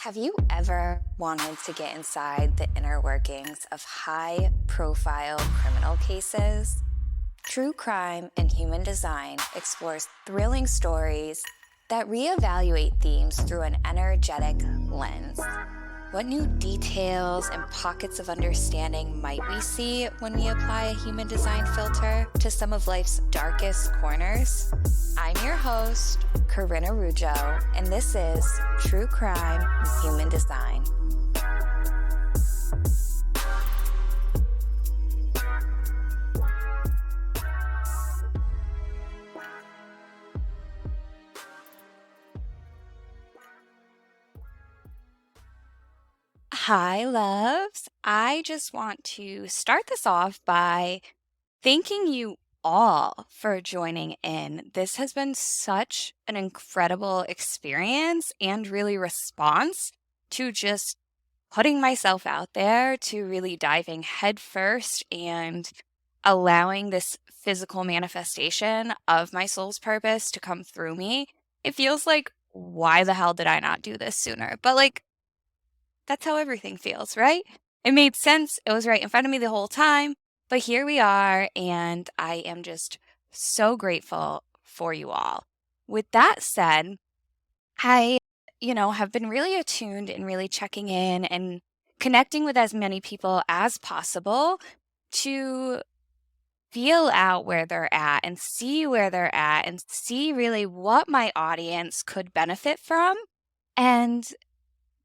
Have you ever wanted to get inside the inner workings of high-profile criminal cases? True Crime and Human Design explores thrilling stories that reevaluate themes through an energetic lens. What new details and pockets of understanding might we see when we apply a human design filter to some of life's darkest corners? I'm your host, Corrine Araujo, and this is True Crime and Human Design. Hi, loves. I just want to start this off by thanking you all for joining in. This has been such an incredible experience and really response to just putting myself out there, to really diving headfirst and allowing this physical manifestation of my soul's purpose to come through me. It feels like, why the hell did I not do this sooner? But that's how everything feels, right? It made sense. It was right in front of me the whole time. But here we are, and I am just so grateful for you all. With that said, I, have been really attuned and really checking in and connecting with as many people as possible to feel out where they're at and see where they're at and see really what my audience could benefit from. And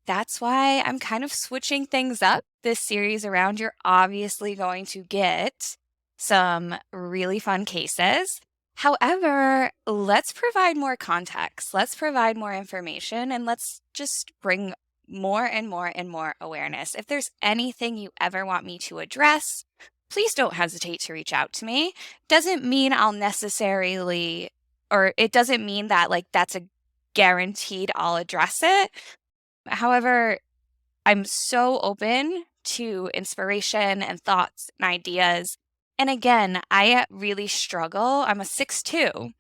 that's why I'm kind of switching things up this series around. You're obviously going to get some really fun cases. However, let's provide more context. Let's provide more information, and let's just bring more and more and more awareness. If there's anything you ever want me to address, please don't hesitate to reach out to me. Doesn't mean I'll necessarily, or it doesn't mean that that's a guaranteed I'll address it. However, I'm so open to inspiration and thoughts and ideas. And again, I really struggle. I'm a 6'2",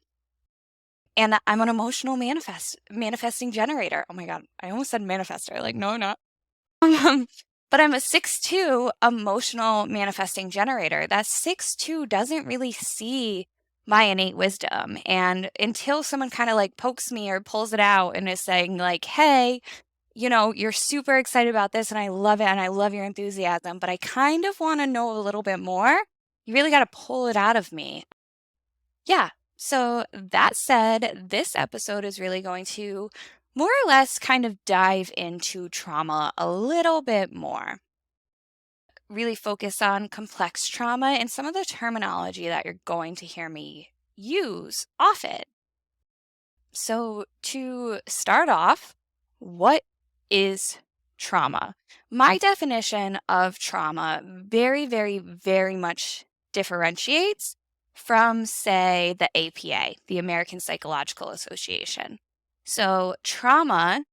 and I'm an emotional manifesting generator. Oh my God, I almost said manifester. No, I'm not. But I'm a 6'2" emotional manifesting generator. That 6'2" doesn't really see my innate wisdom. And until someone kind of pokes me or pulls it out and is saying hey, you're super excited about this and I love it and I love your enthusiasm, but I kind of want to know a little bit more. You really got to pull it out of me. Yeah. So that said, this episode is really going to more or less kind of dive into trauma a little bit more. Really focus on complex trauma and some of the terminology that you're going to hear me use often. So to start off, what is trauma? My definition of trauma very, very, very much differentiates from, say, the APA, the American Psychological Association. So trauma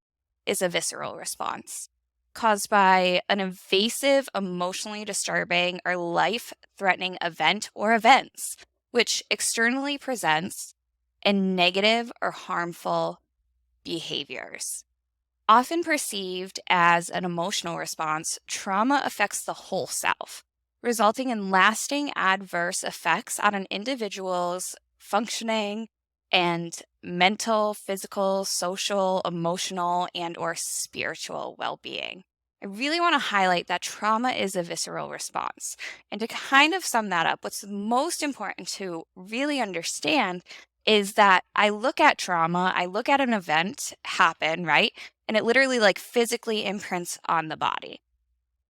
is a visceral response caused by an invasive, emotionally disturbing, or life-threatening event or events, which externally presents in negative or harmful behaviors. Often perceived as an emotional response, trauma affects the whole self, resulting in lasting adverse effects on an individual's functioning and mental, physical, social, emotional, and/or spiritual well-being. I really want to highlight that trauma is a visceral response. And to kind of sum that up, what's most important to really understand is that I look at trauma, I look at an event happen, right? And it literally physically imprints on the body.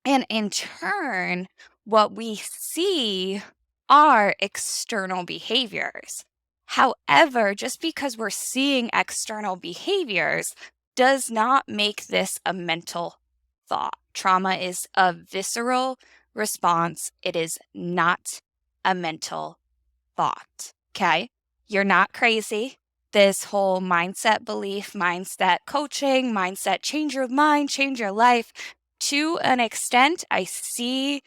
And in turn, what we see are external behaviors. However, just because we're seeing external behaviors does not make this a mental thought. Trauma is a visceral response. It is not a mental thought. Okay? You're not crazy. This whole mindset belief, mindset coaching, mindset change your mind, change your life. To an extent, I see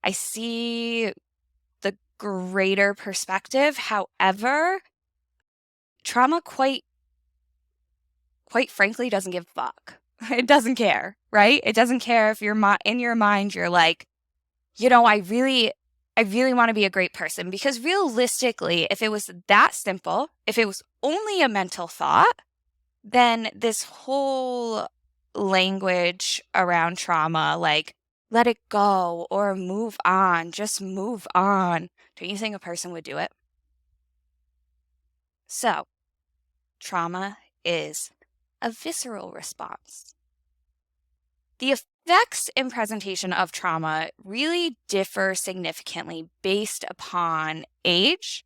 the greater perspective. However, trauma quite frankly doesn't give a fuck. It doesn't care, right? It doesn't care if in your mind you're like, I really want to be a great person, because realistically, if it was that simple, if it was only a mental thought, then this whole language around trauma, like let it go or move on, just move on. Don't you think a person would do it? So, trauma is a visceral response. The effects and presentation of trauma really differ significantly based upon age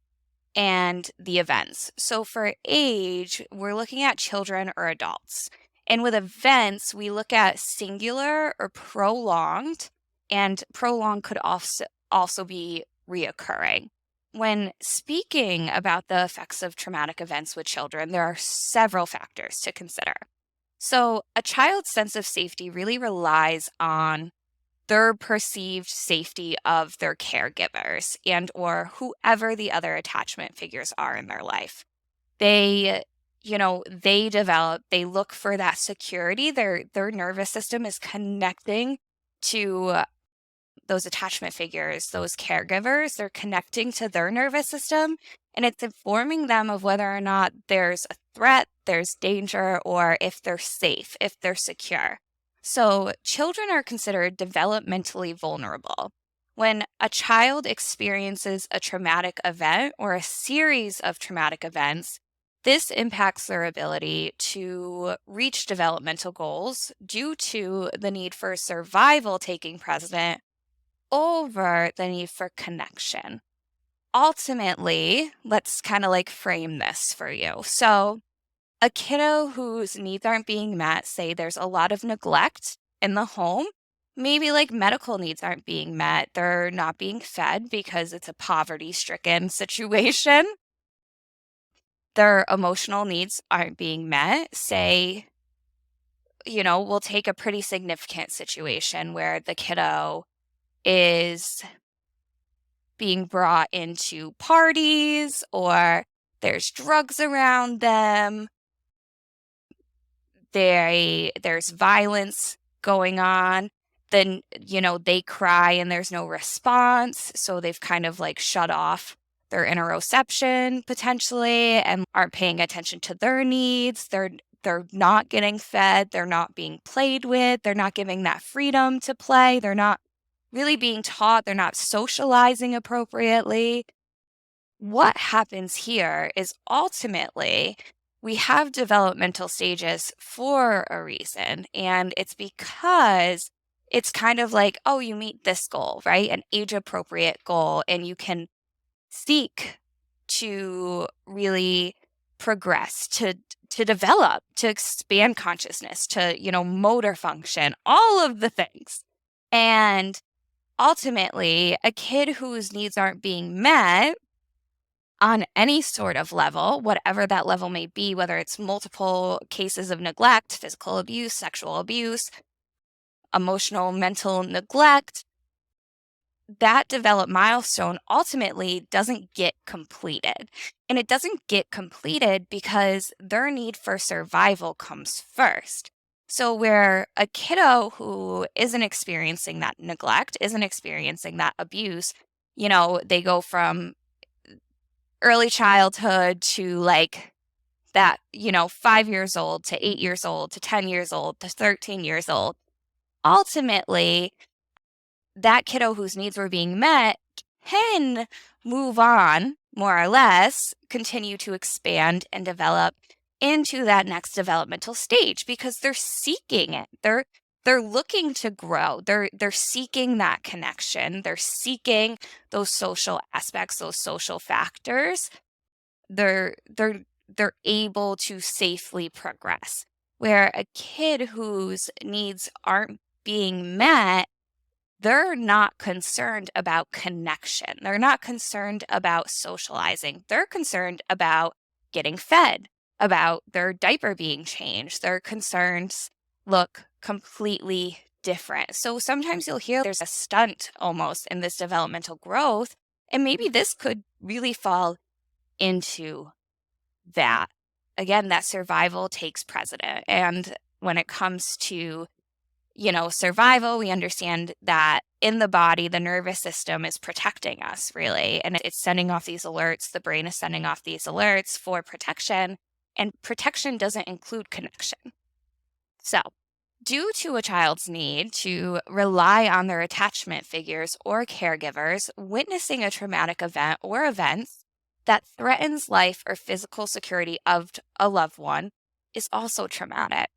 and the events. So for age, we're looking at children or adults. And with events, we look at singular or prolonged, and prolonged could also be reoccurring. When speaking about the effects of traumatic events with children, there are several factors to consider. So, a child's sense of safety really relies on their perceived safety of their caregivers and or whoever the other attachment figures are in their life. They they look for that security. Their nervous system is connecting to those attachment figures, those caregivers. They're connecting to their nervous system, and it's informing them of whether or not there's a threat, there's danger, or if they're safe, if they're secure. So, children are considered developmentally vulnerable. When a child experiences a traumatic event or a series of traumatic events, this impacts their ability to reach developmental goals due to the need for survival taking precedent over the need for connection. Ultimately, let's kind of like frame this for you. So, a kiddo whose needs aren't being met, say there's a lot of neglect in the home, maybe like medical needs aren't being met, they're not being fed because it's a poverty stricken situation, their emotional needs aren't being met. Say, we'll take a pretty significant situation where the kiddo is being brought into parties or there's drugs around them. There's violence going on. Then, they cry and there's no response. So they've kind of like shut off their interoception potentially and aren't paying attention to their needs. They're not getting fed. They're not being played with. They're not giving that freedom to play. They're not really being taught. They're not socializing appropriately. What happens here is ultimately we have developmental stages for a reason. And it's because it's kind of like, oh, you meet this goal, right? An age appropriate goal, and you can seek to really progress, to develop, to expand consciousness, to, motor function, all of the things. And ultimately, a kid whose needs aren't being met on any sort of level, whatever that level may be, whether it's multiple cases of neglect, physical abuse, sexual abuse, emotional, mental neglect, that developed milestone ultimately doesn't get completed. And it doesn't get completed because their need for survival comes first. So, where a kiddo who isn't experiencing that neglect, isn't experiencing that abuse, they go from early childhood to like that, 5 years old to 8 years old to 10 years old to 13 years old. Ultimately, that kiddo whose needs were being met can move on, more or less, continue to expand and develop into that next developmental stage because they're seeking it. They're looking to grow. They're seeking that connection. They're seeking those social aspects, those social factors. They're able to safely progress. Where a kid whose needs aren't being met, they're not concerned about connection. They're not concerned about socializing. They're concerned about getting fed, about their diaper being changed. Their concerns look completely different. So sometimes you'll hear there's a stunt almost in this developmental growth. And maybe this could really fall into that. Again, that survival takes precedent. And When it comes to, survival, we understand that in the body, the nervous system is protecting us, really. And it's sending off these alerts. The brain is sending off these alerts for protection. And protection doesn't include connection. So, due to a child's need to rely on their attachment figures or caregivers, witnessing a traumatic event or events that threatens life or physical security of a loved one is also traumatic.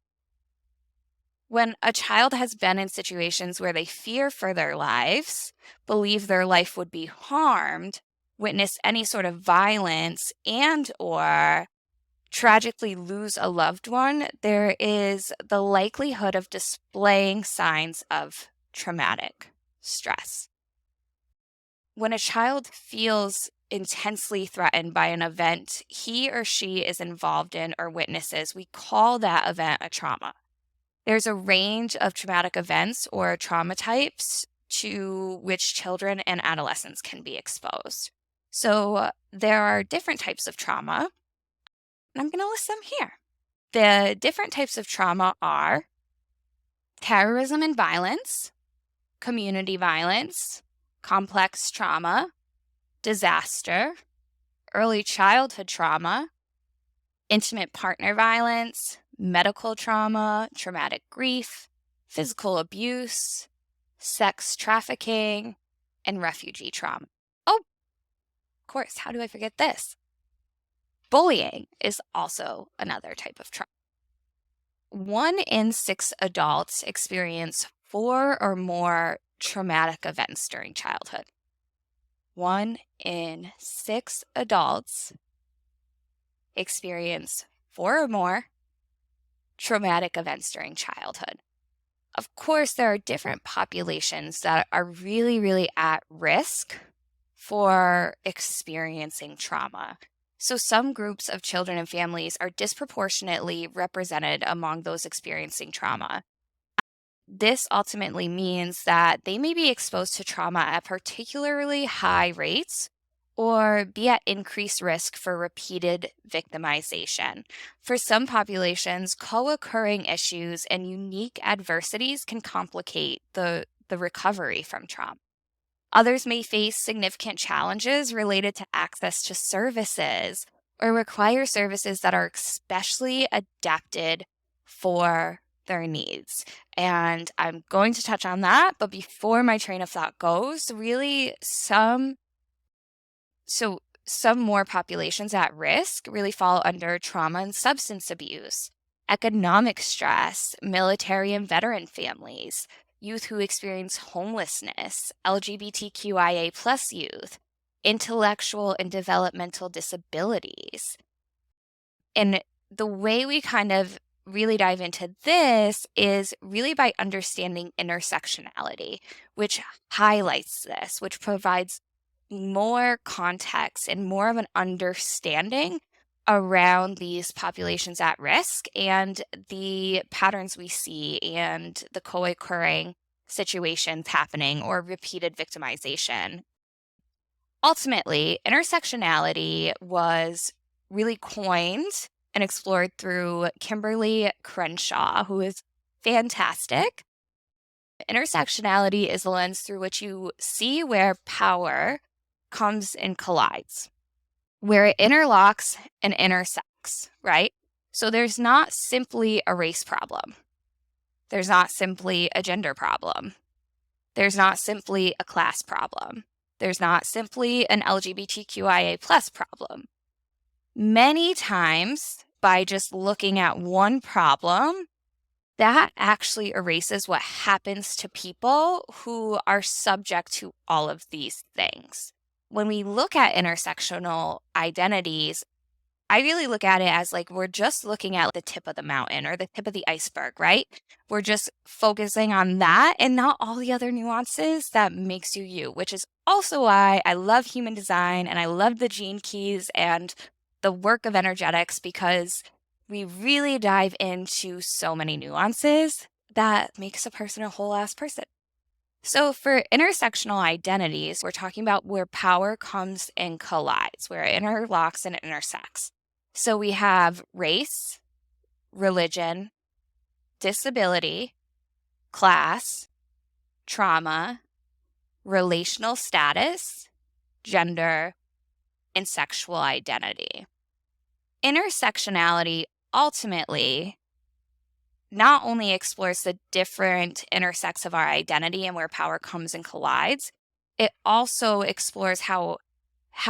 When a child has been in situations where they fear for their lives, believe their life would be harmed, witness any sort of violence, and or tragically lose a loved one, there is the likelihood of displaying signs of traumatic stress. When a child feels intensely threatened by an event he or she is involved in or witnesses, we call that event a trauma. There's a range of traumatic events or trauma types to which children and adolescents can be exposed. So there are different types of trauma, and I'm going to list them here. The different types of trauma are terrorism and violence, community violence, complex trauma, disaster, early childhood trauma, intimate partner violence, medical trauma, traumatic grief, physical abuse, sex trafficking, and refugee trauma. Oh, of course, how do I forget this? Bullying is also another type of trauma. 1 in 6 adults experience 4 or more traumatic events during childhood. 1 in 6 adults experience 4 or more traumatic events during childhood. Of course, there are different populations that are really, really at risk for experiencing trauma. So some groups of children and families are disproportionately represented among those experiencing trauma. This ultimately means that they may be exposed to trauma at particularly high rates or be at increased risk for repeated victimization. For some populations, co-occurring issues and unique adversities can complicate the recovery from trauma. Others may face significant challenges related to access to services or require services that are especially adapted for their needs. And I'm going to touch on that, but before my train of thought goes, really some more populations at risk really fall under trauma and substance abuse, economic stress, military and veteran families, youth who experience homelessness, LGBTQIA plus youth, intellectual and developmental disabilities. And the way we kind of really dive into this is really by understanding intersectionality, which highlights this, which provides more context and more of an understanding around these populations at risk and the patterns we see and the co-occurring situations happening or repeated victimization. Ultimately, intersectionality was really coined and explored through Kimberly Crenshaw, who is fantastic. Intersectionality is the lens through which you see where power comes and collides, where it interlocks and intersects, right? So there's not simply a race problem. There's not simply a gender problem. There's not simply a class problem. There's not simply an LGBTQIA plus problem. Many times, by just looking at one problem, that actually erases what happens to people who are subject to all of these things. When we look at intersectional identities, I really look at it as like we're just looking at the tip of the mountain or the tip of the iceberg, right? We're just focusing on that and not all the other nuances that makes you you, which is also why I love human design and I love the gene keys and the work of energetics, because we really dive into so many nuances that makes a person a whole ass person. So for intersectional identities, we're talking about where power comes and collides, where it interlocks and intersects. So we have race, religion, disability, class, trauma, relational status, gender, and sexual identity. Intersectionality ultimately not only explores the different intersects of our identity and where power comes and collides, it also explores how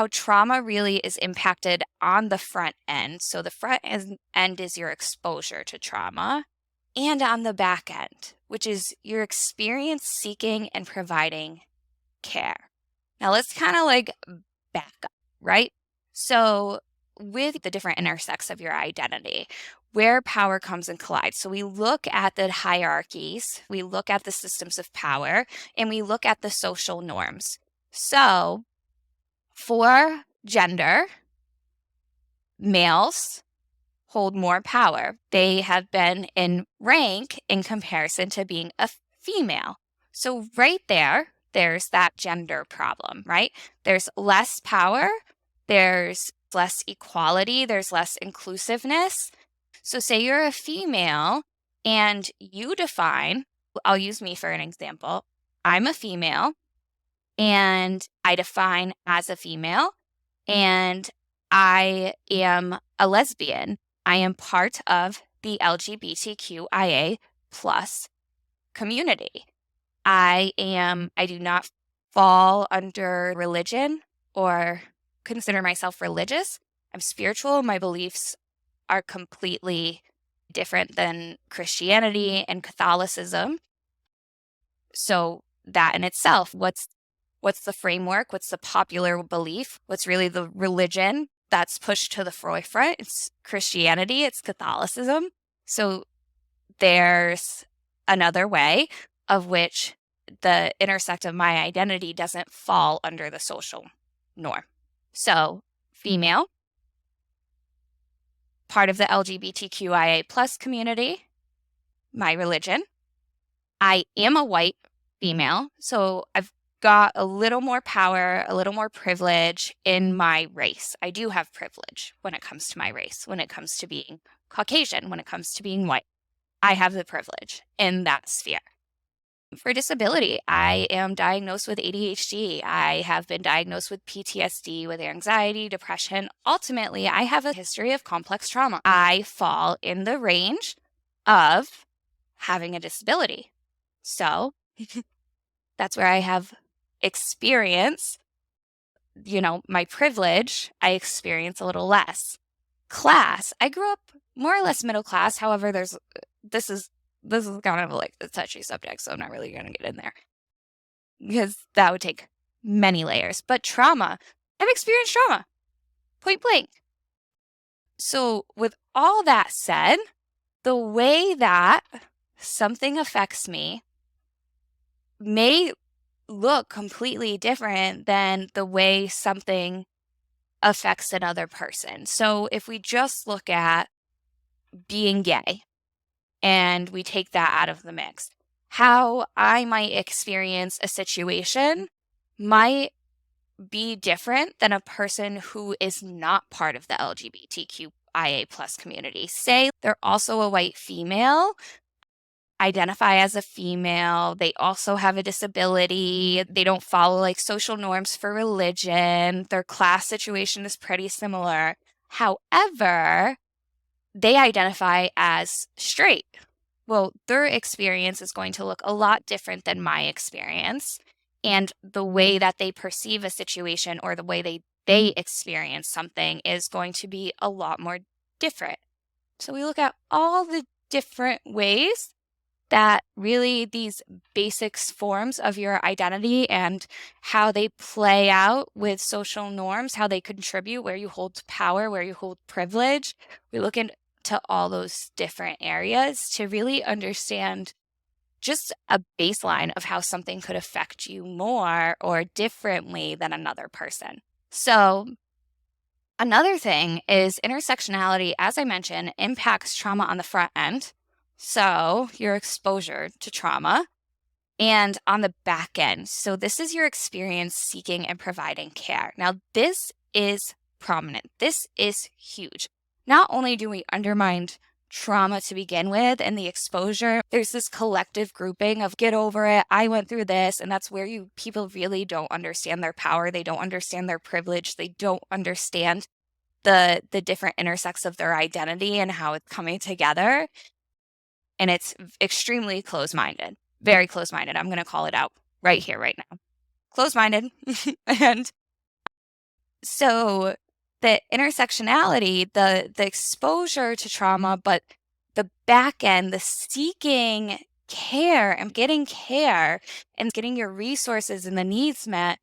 trauma really is impacted on the front end. So the end is your exposure to trauma, and on the back end, which is your experience seeking and providing care. Now let's kind of like back up, right? So with the different intersects of your identity, where power comes and collides. So we look at the hierarchies, we look at the systems of power, and we look at the social norms. So for gender, males hold more power. They have been in rank in comparison to being a female. So right there's that gender problem, right? There's less power, there's less equality, there's less inclusiveness. So say you're a female and you define, I'll use me for an example. I'm a female and I define as a female and I am a lesbian. I am part of the LGBTQIA plus community. I do not fall under religion or consider myself religious. I'm spiritual. My beliefs are completely different than Christianity and Catholicism. So that in itself, what's the framework? What's the popular belief? What's really the religion that's pushed to the forefront? It's Christianity, it's Catholicism. So there's another way of which the intersect of my identity doesn't fall under the social norm. So female, part of the LGBTQIA plus community, my religion. I am a white female, so I've got a little more power, a little more privilege in my race. I do have privilege when it comes to my race, when it comes to being Caucasian, when it comes to being white. I have the privilege in that sphere. For disability, I am diagnosed with ADHD. I have been diagnosed with PTSD, with anxiety, depression. Ultimately, I have a history of complex trauma. I fall in the range of having a disability. So that's where I have experience, my privilege, I experience a little less. Class, I grew up more or less middle class. However, this is kind of like a touchy subject, so I'm not really going to get in there because that would take many layers. But trauma, I've experienced trauma, point blank. So with all that said, the way that something affects me may look completely different than the way something affects another person. So if we just look at being gay and we take that out of the mix, how I might experience a situation might be different than a person who is not part of the LGBTQIA plus community. Say they're also a white female, identify as a female, they also have a disability, they don't follow like social norms for religion, their class situation is pretty similar. However, they identify as straight. Well, their experience is going to look a lot different than my experience. And the way that they perceive a situation or the way they experience something is going to be a lot more different. So we look at all the different ways that really these basics forms of your identity and how they play out with social norms, how they contribute, where you hold power, where you hold privilege. We look into all those different areas to really understand just a baseline of how something could affect you more or differently than another person. So another thing is intersectionality, as I mentioned, impacts trauma on the front end. So your exposure to trauma, and on the back end. So this is your experience seeking and providing care. Now, this is prominent. This is huge. Not only do we undermine trauma to begin with and the exposure, there's this collective grouping of get over it, I went through this, and that's where people really don't understand their power, they don't understand their privilege, they don't understand the different intersects of their identity and how it's coming together. And it's extremely close-minded, very close-minded. I'm going to call it out right here, right now. Close-minded. And so the intersectionality, the exposure to trauma, but the back end, the seeking care and getting your resources and the needs met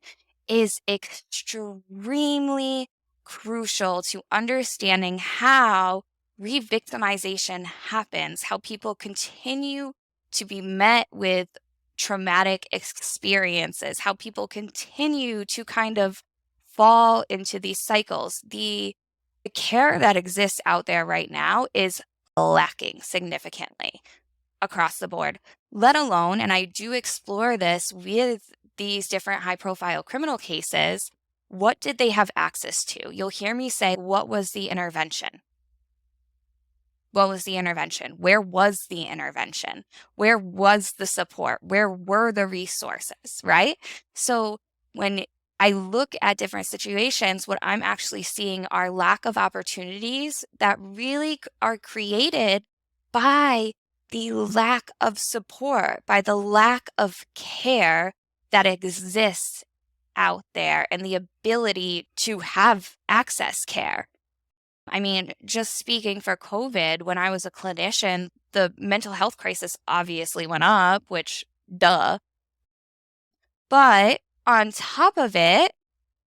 is extremely crucial to understanding how re-victimization happens, how people continue to be met with traumatic experiences, how people continue to kind of fall into these cycles. The care that exists out there right now is lacking significantly across the board, let alone, and I do explore this with these different high profile criminal cases, what did they have access to? You'll hear me say, what was the intervention? What was the intervention? Where was the intervention? Where was the support? Where were the resources, right? So when I look at different situations, what I'm actually seeing are lack of opportunities that really are created by the lack of support, by the lack of care that exists out there and the ability to have access care. I mean, just speaking for COVID, when I was a clinician, the mental health crisis obviously went up, which, duh. But on top of it,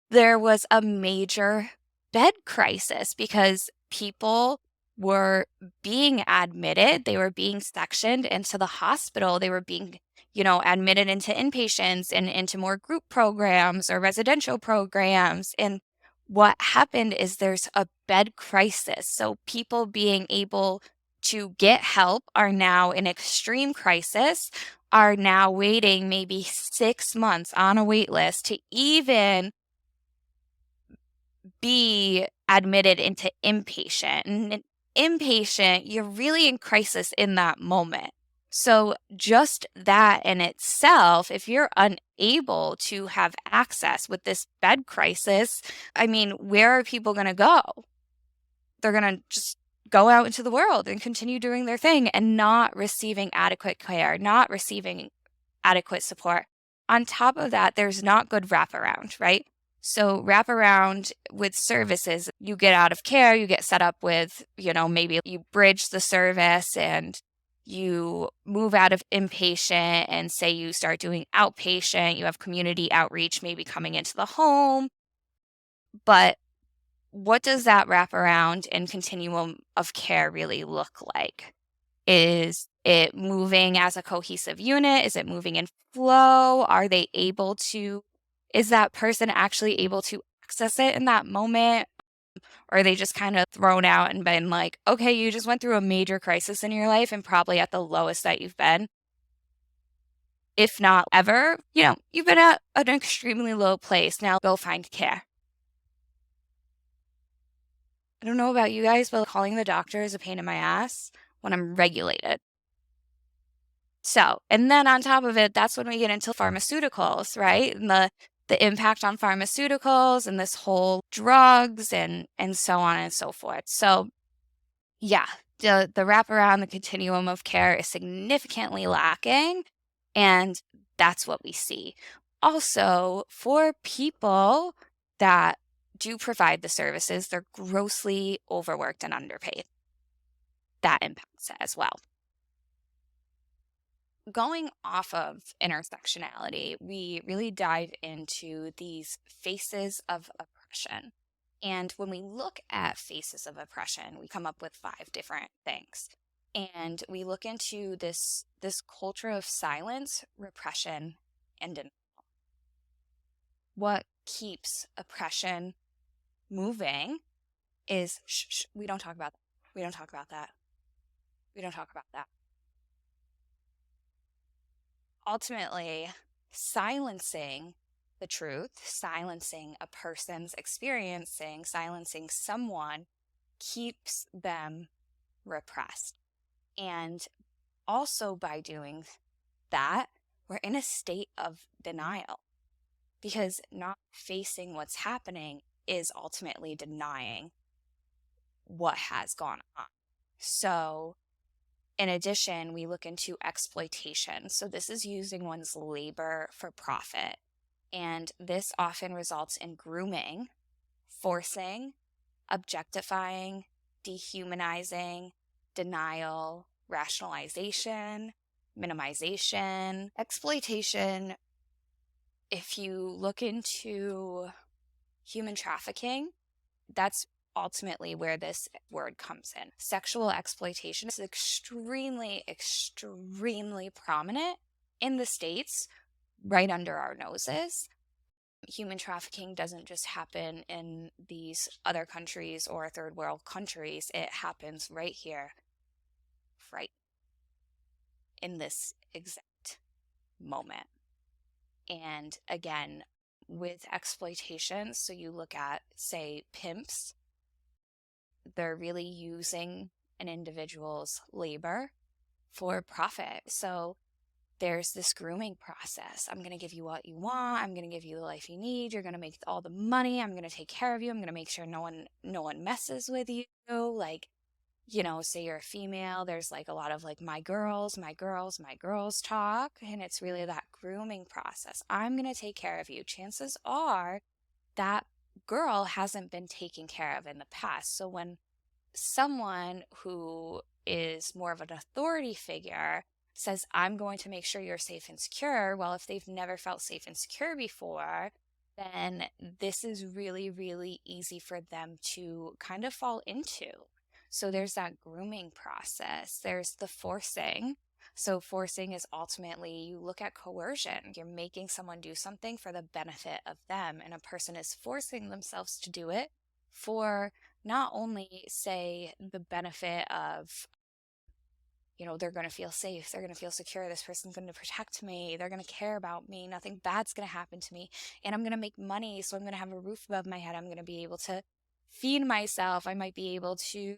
there was a major bed crisis because people were being admitted, they were being sectioned into the hospital, they were being, admitted into inpatients and into more group programs or residential programs. And what happened is there's a bed crisis. So people being able to get help are now in extreme crisis, are now waiting maybe 6 months on a wait list to even be admitted into inpatient. And inpatient, you're really in crisis in that moment. So just that in itself, if you're unable to have access with this bed crisis, I mean, where are people going to go? They're going to just go out into the world and continue doing their thing and not receiving adequate care, not receiving adequate support. On top of that, there's not good wraparound, right? So wraparound with services, you get out of care, you get set up with, maybe you bridge the service and you move out of inpatient and say you start doing outpatient, you have community outreach maybe coming into the home. But what does that wraparound and continuum of care really look like? Is it moving as a cohesive unit? Is it moving in flow? Is that person actually able to access it in that moment? Or are they just kind of thrown out and been like, okay, you just went through a major crisis in your life and probably at the lowest that you've been, if not ever, you've been at an extremely low place. Now go find care. I don't know about you guys, but calling the doctor is a pain in my ass when I'm regulated. So, and then on top of it, that's when we get into pharmaceuticals, right? And the impact on pharmaceuticals and this whole drugs and so on and so forth. So, yeah, the wraparound, the continuum of care is significantly lacking, and that's what we see. Also, for people that do provide the services, they're grossly overworked and underpaid. That impacts it as well. Going off of intersectionality, we really dive into these faces of oppression. And when we look at faces of oppression, we come up with 5 different things. And we look into this culture of silence, repression, and denial. What keeps oppression moving is we don't talk about that. We don't talk about that. We don't talk about that. Ultimately, silencing the truth, silencing a person's experiencing, silencing someone keeps them repressed. And also by doing that, we're in a state of denial because not facing what's happening is ultimately denying what has gone on. So, in addition, we look into exploitation. So, this is using one's labor for profit. And this often results in grooming, forcing, objectifying, dehumanizing, denial, rationalization, minimization, exploitation. If you look into human trafficking, that's ultimately where this word comes in. Sexual exploitation is extremely, extremely prominent in the States, right under our noses. Human trafficking doesn't just happen in these other countries or third world countries, it happens right here, right in this exact moment. And again, with exploitation, so you look at, say, pimps, they're really using an individual's labor for profit. So there's this grooming process. I'm going to give you what you want. I'm going to give you the life you need. You're going to make all the money. I'm going to take care of you. I'm going to make sure no one messes with you. Like, say you're a female, there's like a lot of like my girls, my girls, my girls talk, and it's really that grooming process. I'm going to take care of you. Chances are that girl hasn't been taken care of in the past. So when someone who is more of an authority figure says, I'm going to make sure you're safe and secure, well, if they've never felt safe and secure before, then this is really, really easy for them to kind of fall into. So there's that grooming process, there's the forcing. So forcing is ultimately, you look at coercion. You're making someone do something for the benefit of them, and a person is forcing themselves to do it for not only, say, the benefit of, they're going to feel safe, they're going to feel secure, this person's going to protect me, they're going to care about me, nothing bad's going to happen to me, and I'm going to make money, so I'm going to have a roof above my head, I'm going to be able to feed myself, I might be able to,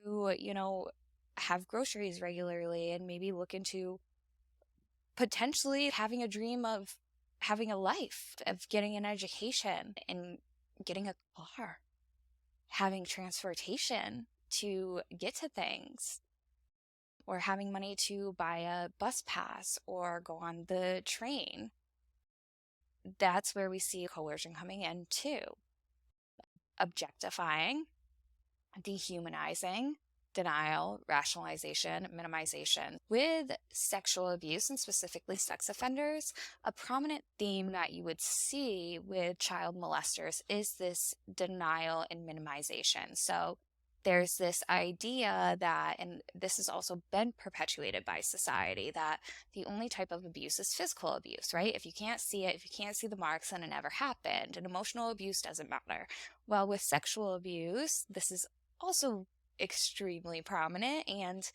have groceries regularly, and maybe look into potentially having a dream of having a life, of getting an education and getting a car, having transportation to get to things, or having money to buy a bus pass or go on the train. That's where we see coercion coming in too. Objectifying, dehumanizing, denial, rationalization, minimization. With sexual abuse, and specifically sex offenders, a prominent theme that you would see with child molesters is this denial and minimization. So there's this idea that, and this has also been perpetuated by society, that the only type of abuse is physical abuse, right? If you can't see it, if you can't see the marks, then it never happened. And emotional abuse doesn't matter. Well, with sexual abuse, this is also extremely prominent, and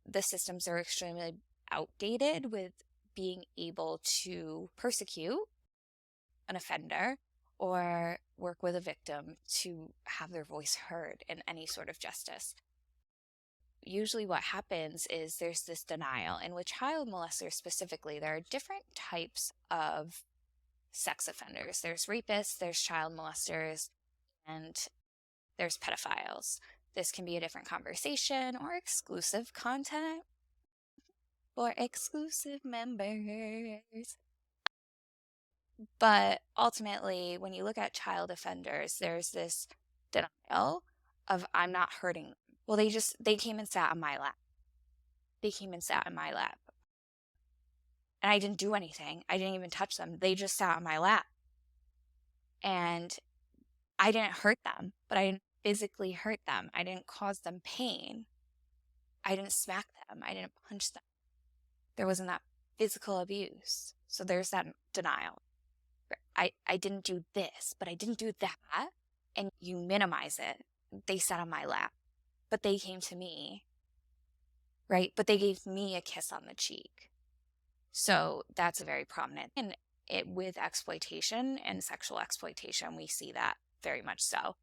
the systems are extremely outdated with being able to persecute an offender or work with a victim to have their voice heard in any sort of justice. Usually what happens is there's this denial, and with child molesters specifically, there are different types of sex offenders. There's rapists, there's child molesters, and there's pedophiles. This can be a different conversation or exclusive content for exclusive members. But ultimately, when you look at child offenders, there's this denial of, I'm not hurting them. Well, they came and sat on my lap. They came and sat on my lap. And I didn't do anything. I didn't even touch them. They just sat on my lap. And I didn't hurt them, but I didn't physically hurt them. I didn't cause them pain. I didn't smack them. I didn't punch them. There wasn't that physical abuse. So there's that denial. I didn't do this, but I didn't do that. And you minimize it. They sat on my lap, but they came to me, right? But they gave me a kiss on the cheek. So that's very prominent. And with exploitation and sexual exploitation, we see that very much so.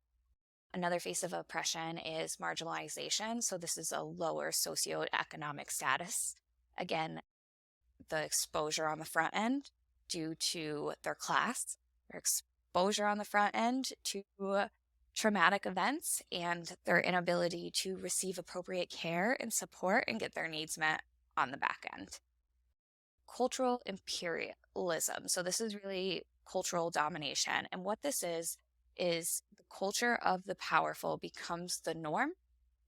Another face of oppression is marginalization. So this is a lower socioeconomic status. Again, the exposure on the front end due to their class, their exposure on the front end to traumatic events, and their inability to receive appropriate care and support and get their needs met on the back end. Cultural imperialism. So this is really cultural domination. And what this is the culture of the powerful becomes the norm,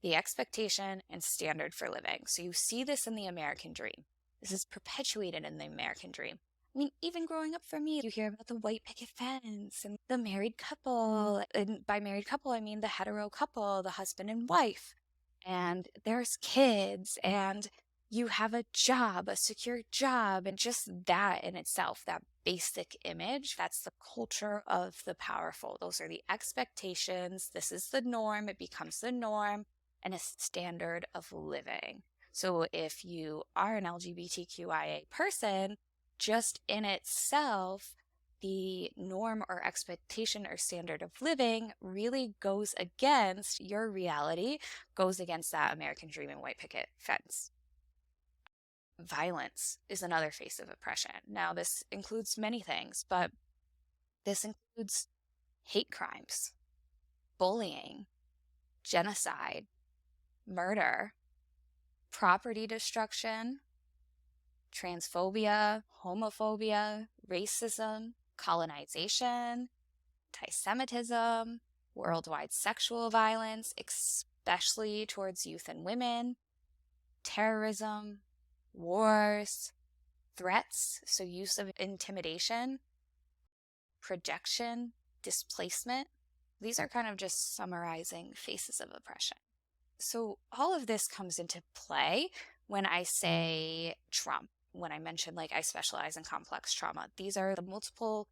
the expectation, and standard for living. So you see this in the American dream. This is perpetuated in the American dream. I mean, even growing up for me, you hear about the white picket fence and the married couple. And by married couple, I mean the hetero couple, the husband and wife. And there's kids, and you have a job, a secure job. And just that in itself, that basic image, that's the culture of the powerful. Those are the expectations. This is the norm. It becomes the norm and a standard of living. So if you are an LGBTQIA person, just in itself, the norm or expectation or standard of living really goes against your reality, goes against that American dream and white picket fence. Violence is another face of oppression. Now, this includes many things, but this includes hate crimes, bullying, genocide, murder, property destruction, transphobia, homophobia, racism, colonization, anti-Semitism, worldwide sexual violence, especially towards youth and women, terrorism, wars, threats, so use of intimidation, projection, displacement. These are kind of just summarizing faces of oppression. So all of this comes into play when I say trauma. When I mention, like, I specialize in complex trauma, these are the multiple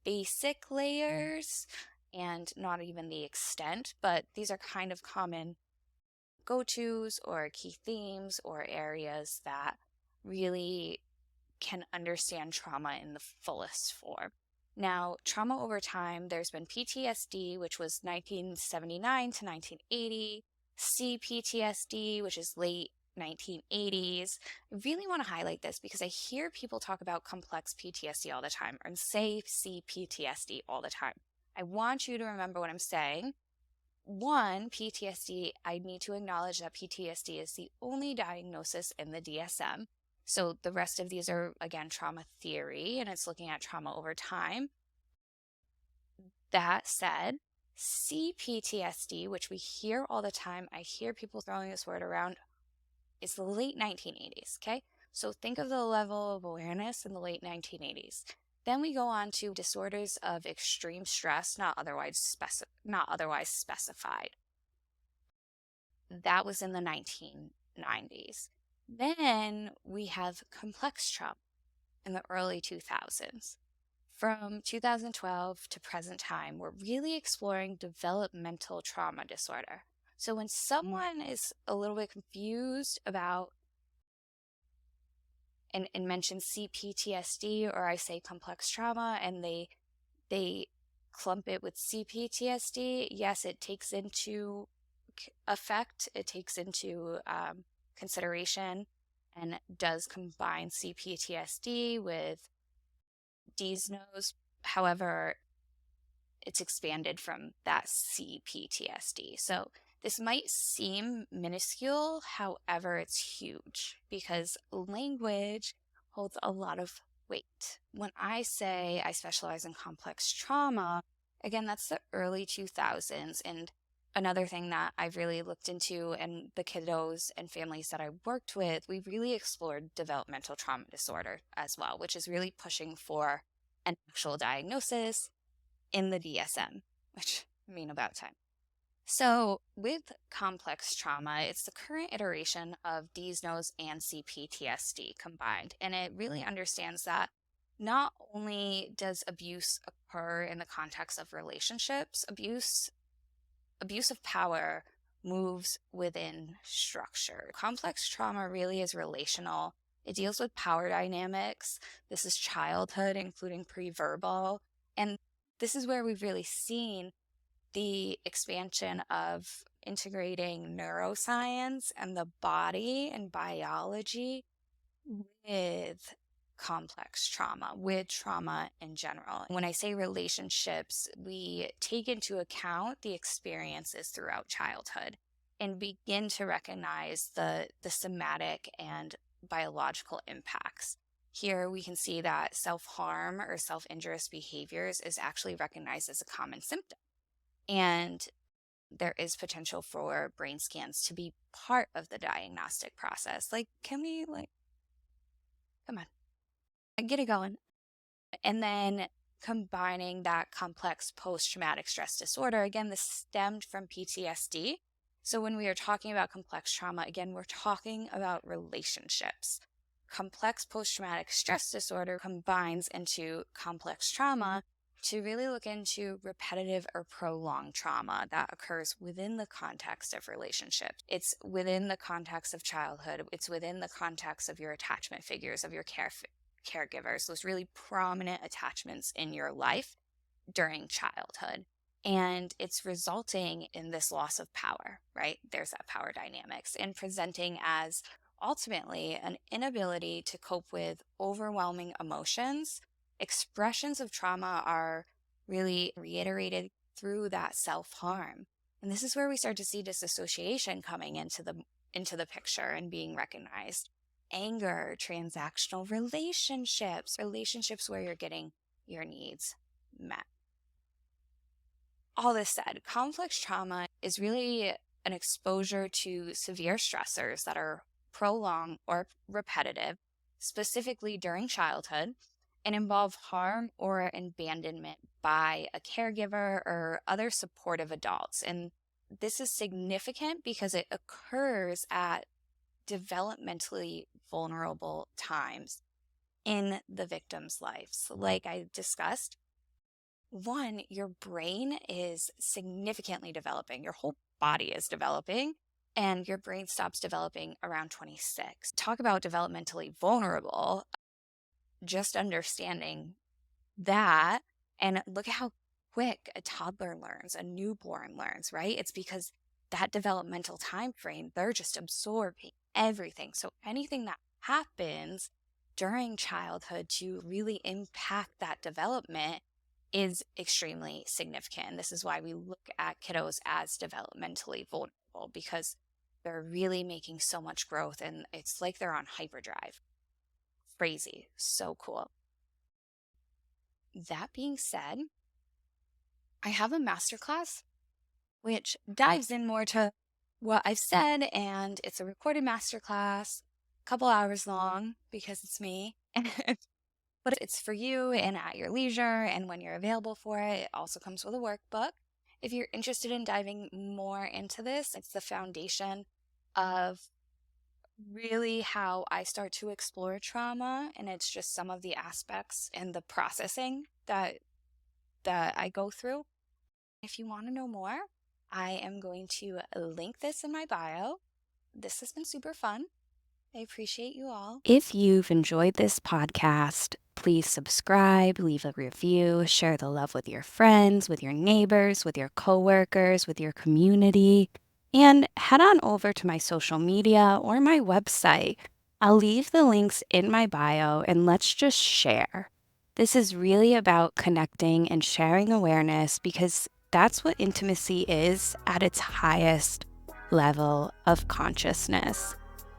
basic layers and not even the extent, but these are kind of common go-tos or key themes or areas that really can understand trauma in the fullest form. Now, trauma over time, there's been PTSD, which was 1979 to 1980, CPTSD, which is late 1980s. I really want to highlight this because I hear people talk about complex PTSD all the time and say CPTSD all the time. I want you to remember what I'm saying. One, PTSD, I need to acknowledge that PTSD is the only diagnosis in the DSM. So the rest of these are, again, trauma theory, and it's looking at trauma over time. That said, CPTSD, which we hear all the time, I hear people throwing this word around, is the late 1980s, okay? So think of the level of awareness in the late 1980s. Then we go on to disorders of extreme stress, not otherwise specified. That was in the 1990s. Then we have complex trauma in the early 2000s. From 2012 to present time, we're really exploring developmental trauma disorder. So when someone is a little bit confused about and mentions CPTSD, or I say complex trauma, and they clump it with CPTSD, yes, it takes into effect, it takes into consideration and does combine CPTSD with D's nose. However, it's expanded from that CPTSD. So this might seem minuscule, however, it's huge because language holds a lot of weight. When I say I specialize in complex trauma, again, that's the early 2000s. And another thing that I've really looked into, and the kiddos and families that I worked with, we really explored developmental trauma disorder as well, which is really pushing for an actual diagnosis in the DSM, which, I mean, about time. So with complex trauma, it's the current iteration of D's nose and CPTSD combined. And it really understands that not only does abuse occur in the context of relationships, abuse of power moves within structure. Complex trauma really is relational. It deals with power dynamics. This is childhood, including pre-verbal. And this is where we've really seen the expansion of integrating neuroscience and the body and biology with complex trauma, with trauma in general. When I say relationships, we take into account the experiences throughout childhood and begin to recognize the somatic and biological impacts. Here we can see that self-harm or self-injurious behaviors is actually recognized as a common symptom. And there is potential for brain scans to be part of the diagnostic process. Like, can we come on, get it going. And then combining that complex post-traumatic stress disorder, again, this stemmed from PTSD. So when we are talking about complex trauma, again, we're talking about relationships. Complex post-traumatic stress disorder combines into complex trauma to really look into repetitive or prolonged trauma that occurs within the context of relationships. It's within the context of childhood. It's within the context of your attachment figures, of your caregivers, those really prominent attachments in your life during childhood. And it's resulting in this loss of power, right? There's that power dynamics, and presenting as ultimately an inability to cope with overwhelming emotions. Expressions of trauma are really reiterated through that self-harm. And this is where we start to see disassociation coming into the picture and being recognized. Anger, transactional relationships where you're getting your needs met. All this said, complex trauma is really an exposure to severe stressors that are prolonged or repetitive, specifically during childhood, and involve harm or abandonment by a caregiver or other supportive adults. And this is significant because it occurs at developmentally vulnerable times in the victim's lives. Like I discussed, one, your brain is significantly developing, your whole body is developing, and your brain stops developing around 26. Talk about developmentally vulnerable. Just understanding that, and look at how quick a toddler learns, a newborn learns, right? It's because that developmental time frame, they're just absorbing everything. So anything that happens during childhood to really impact that development is extremely significant. And this is why we look at kiddos as developmentally vulnerable, because they're really making so much growth and it's like they're on hyperdrive. Crazy. So cool. That being said, I have a masterclass which dives in more to what I've said, and it's a recorded masterclass, a couple hours long because it's me. But it's for you and at your leisure and when you're available for it. It also comes with a workbook. If you're interested in diving more into this, it's the foundation of really how I start to explore trauma, and it's just some of the aspects and the processing that I go through. If you want to know more, I am going to link this in my bio. This has been super fun. I appreciate you all. If you've enjoyed this podcast, please subscribe, leave a review, share the love with your friends, with your neighbors, with your coworkers, with your community, and head on over to my social media or my website. I'll leave the links in my bio, and let's just share. This is really about connecting and sharing awareness, because that's what intimacy is at its highest level of consciousness.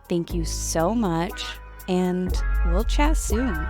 Thank you so much, and we'll chat soon.